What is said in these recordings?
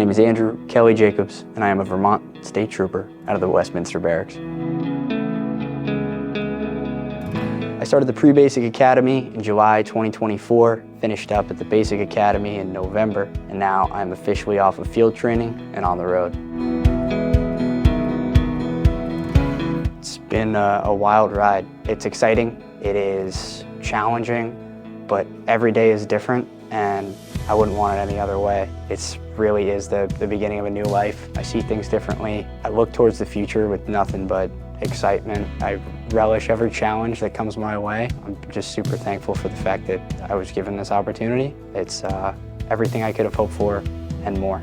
name is Andrew Kelly Jacobs, and I am a Vermont State Trooper out of the Westminster Barracks. I started the Pre-Basic Academy in July 2024, finished up at the Basic Academy in November, and now I'm officially off of field training and on the road. It's been a wild ride. It's exciting, it is challenging, but every day is different, and I wouldn't want it any other way. It really is the beginning of a new life. I see things differently. I look towards the future with nothing but excitement. I relish every challenge that comes my way. I'm just super thankful for the fact that I was given this opportunity. It's everything I could have hoped for and more.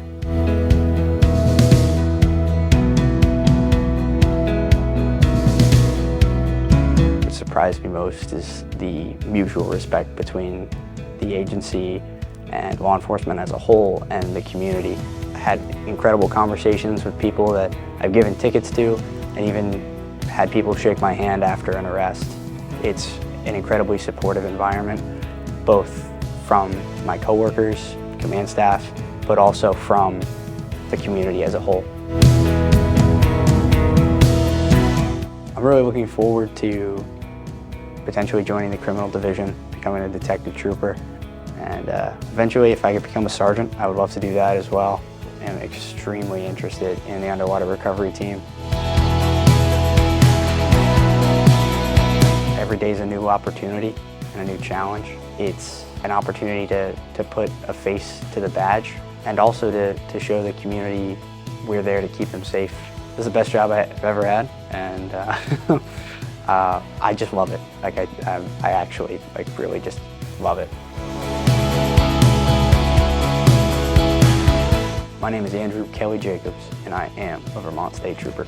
What surprised me most is the mutual respect between the agency and law enforcement as a whole and the community. I had incredible conversations with people that I've given tickets to, and even had people shake my hand after an arrest. It's an incredibly supportive environment, both from my coworkers, command staff, but also from the community as a whole. I'm really looking forward to potentially joining the criminal division, becoming a detective trooper, and eventually, if I could become a sergeant, I would love to do that as well. I'm extremely interested in the underwater recovery team. Every day is a new opportunity and a new challenge. It's an opportunity to put a face to the badge and also to show the community we're there to keep them safe. This is the best job I've ever had, and I just love it. I actually really just love it. My name is Andrew Kelly Jacobs, and I am a Vermont State Trooper.